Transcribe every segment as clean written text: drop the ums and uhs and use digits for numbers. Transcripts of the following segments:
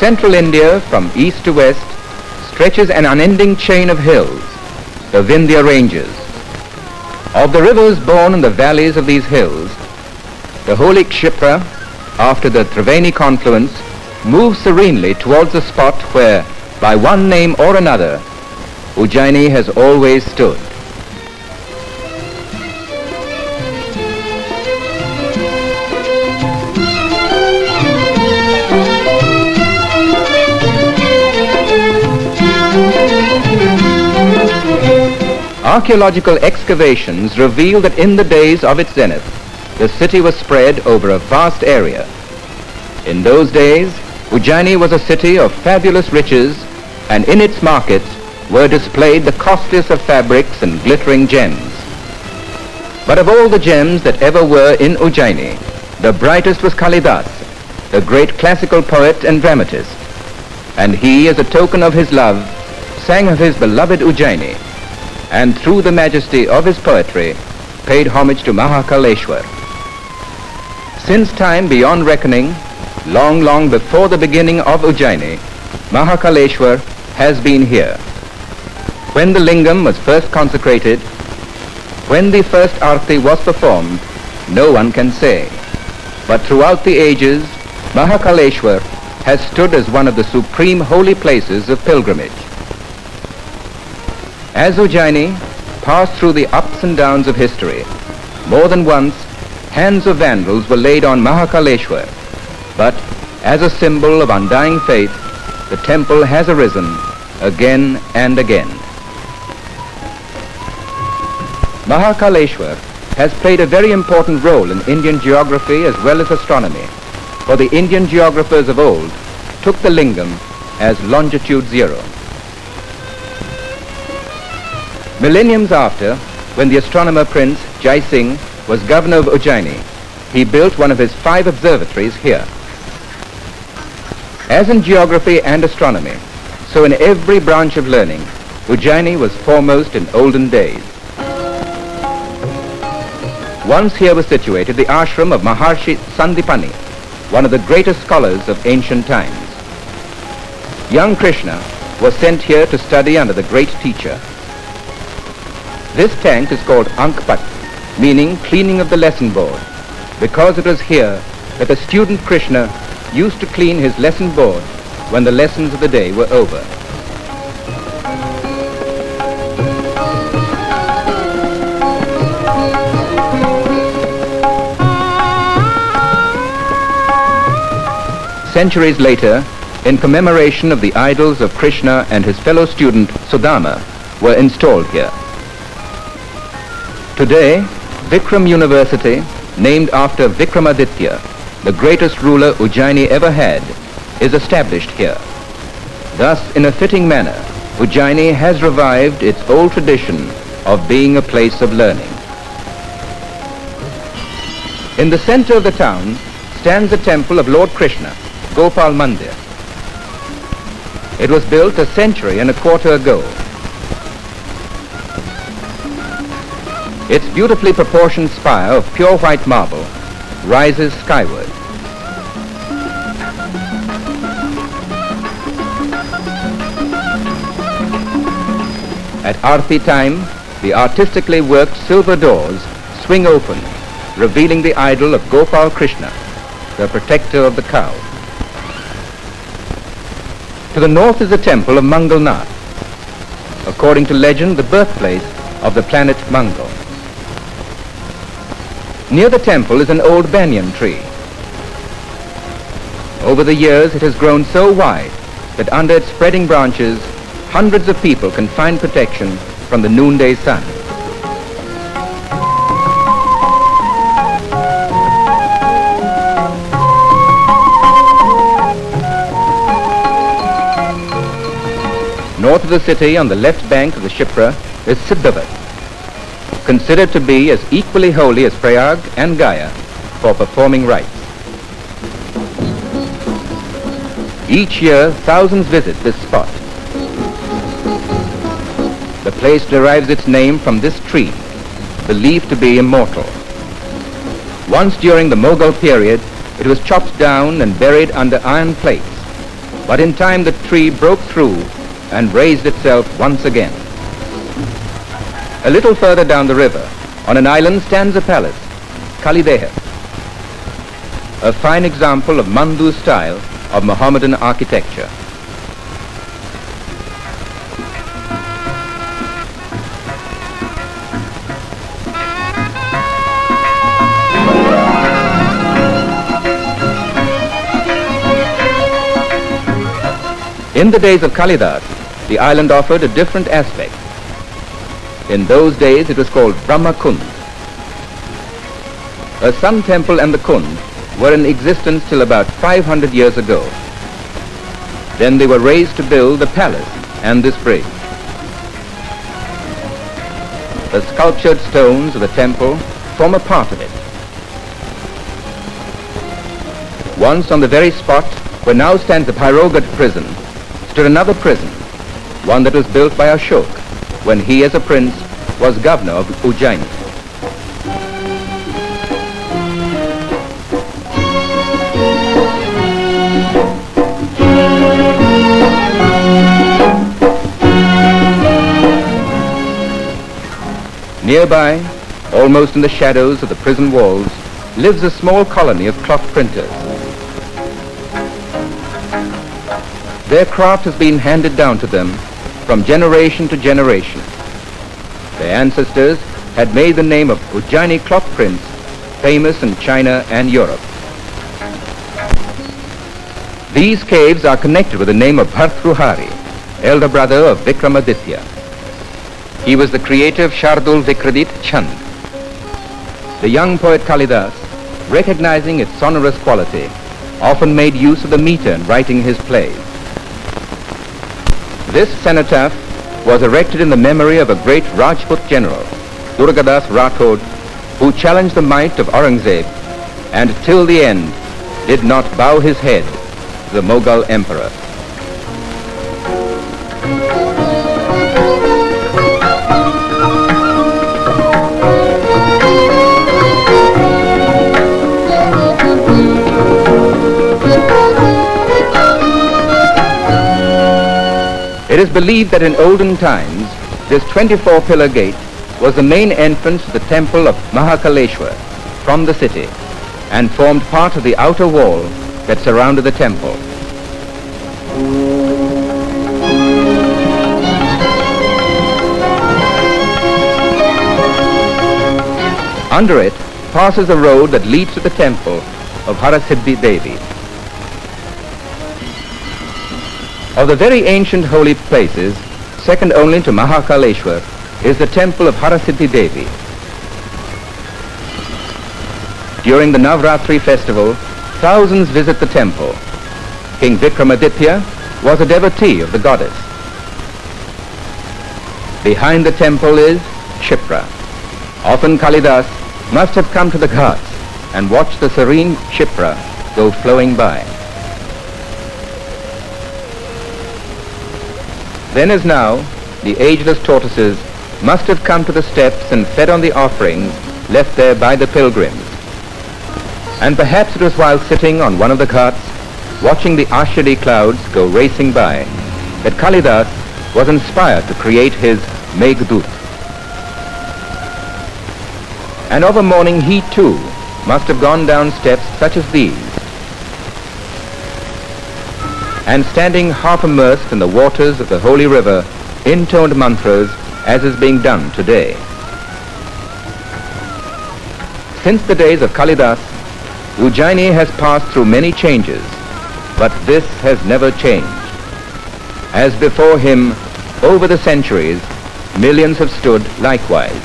central India, from east to west, stretches an unending chain of hills, the Vindhya ranges. Of the rivers born in the valleys of these hills, the holy Kshipra, after the Triveni confluence, moves serenely towards the spot where, by one name or another, Ujjaini has always stood. Archaeological excavations reveal that in the days of its zenith, the city was spread over a vast area. In those days, Ujjaini was a city of fabulous riches, and in its markets were displayed the costliest of fabrics and glittering gems. But of all the gems that ever were in Ujjaini, the brightest was Kalidas, the great classical poet and dramatist. And he, as a token of his love, sang of his beloved Ujjaini, and through the majesty of his poetry, paid homage to Mahakaleshwar. Since time beyond reckoning, long, long before the beginning of Ujjaini, Mahakaleshwar has been here. When the lingam was first consecrated, when the first arti was performed, no one can say. But throughout the ages, Mahakaleshwar has stood as one of the supreme holy places of pilgrimage. As Ujjaini passed through the ups and downs of history, more than once, hands of vandals were laid on Mahakaleshwar. But as a symbol of undying faith, the temple has arisen again and again. Mahakaleshwar has played a very important role in Indian geography as well as astronomy, for the Indian geographers of old took the lingam as longitude 0. Millenniums after, when the astronomer Prince Jai Singh was governor of Ujjaini, he built one of his 5 observatories here. As in geography and astronomy, so in every branch of learning, Ujjaini was foremost in olden days. Once here was situated the Ashram of Maharshi Sandipani, one of the greatest scholars of ancient times. Young Krishna was sent here to study under the great teacher. This tank is called Ankpat, meaning cleaning of the lesson board, because it was here that the student Krishna used to clean his lesson board when the lessons of the day were over. Centuries later, in commemoration of the idols of Krishna and his fellow student Sudama, were installed here. Today, Vikram University, named after Vikramaditya, the greatest ruler Ujjaini ever had, is established here. Thus, in a fitting manner, Ujjaini has revived its old tradition of being a place of learning. In the center of the town stands the temple of Lord Krishna, Gopal Mandir. It was built a century and a quarter ago. Its beautifully proportioned spire of pure white marble rises skyward. At Aarti time, the artistically worked silver doors swing open, revealing the idol of Gopal Krishna, the protector of the cow. To the north is the temple of Mangalnath, according to legend, the birthplace of the planet Mangal. Near the temple is an old banyan tree. Over the years, it has grown so wide that under its spreading branches, hundreds of people can find protection from the noonday sun. North of the city, on the left bank of the Kshipra, is Siddhavat, considered to be as equally holy as Prayag and Gaya for performing rites. Each year, thousands visit this spot. The place derives its name from this tree, believed to be immortal. Once during the Mughal period, it was chopped down and buried under iron plates. but in time the tree broke through and raised itself once again. A little further down the river, on an island, stands a palace, Kalidas, a fine example of Mandu style of Mohammedan architecture. In the days of Kalidas, the island offered a different aspect. In those days it was called Brahma Kund. A sun temple and the Kund were in existence till about 500 years ago. Then they were raised to build the palace and this bridge. The sculptured stones of the temple form a part of it. Once on the very spot where now stands the Pyrogate prison, stood another prison, one that was built by Ashok when he as a prince was governor of Ujjaini. Nearby, almost in the shadows of the prison walls, lives a small colony of cloth printers. Their craft has been handed down to them from generation to generation. Their ancestors had made the name of Ujjaini cloth prints famous in China and Europe. These caves are connected with the name of Bhartruhari, elder brother of Vikramaditya. He was the creator of Shardul Vikradit Chand. The young poet Kalidas, recognizing its sonorous quality, often made use of the meter in writing his plays. This cenotaph was erected in the memory of a great Rajput general, Durgadas Rathod, who challenged the might of Aurangzeb and till the end did not bow his head to the Mughal emperor. It is believed that in olden times, this 24-pillar gate was the main entrance to the temple of Mahakaleshwar from the city and formed part of the outer wall that surrounded the temple. Under it passes a road that leads to the temple of Harasiddhi Devi. Of the very ancient holy places, second only to Mahakaleshwar, is the temple of Harasiddhi Devi. During the Navratri festival, thousands visit the temple. King Vikramaditya was a devotee of the goddess. Behind the temple is Shipra. Often Kalidas must have come to the ghats and watched the serene Shipra go flowing by. Then as now, the ageless tortoises must have come to the steps and fed on the offerings left there by the pilgrims. And perhaps it was while sitting on one of the ghats, watching the Ashadi clouds go racing by, that Kalidas was inspired to create his Meghdut. And of a morning he too must have gone down steps such as these, and standing half immersed in the waters of the holy river, intoned mantras as is being done today. Since the days of Kalidas, Ujjaini has passed through many changes, but this has never changed. As before him, over the centuries, millions have stood likewise.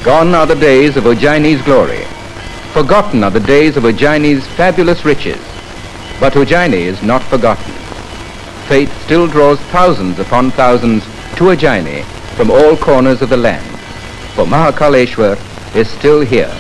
Gone are the days of Ujjaini's glory. Forgotten are the days of Ujjaini's fabulous riches. But Ujjaini is not forgotten. Fate still draws thousands upon thousands to Ujjaini from all corners of the land. For Mahakaleshwar is still here.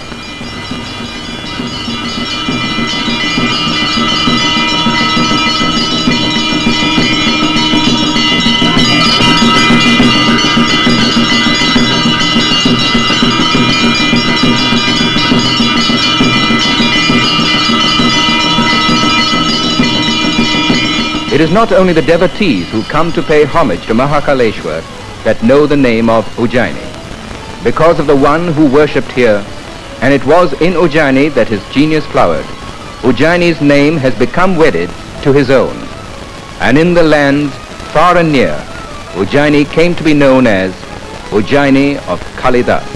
is not only the devotees who come to pay homage to Mahakaleshwar that know the name of Ujjaini. Because of the one who worshipped here, and it was in Ujjaini that his genius flowered, Ujjaini's name has become wedded to his own. And in the lands far and near, Ujjaini came to be known as Ujjaini of Kalidas.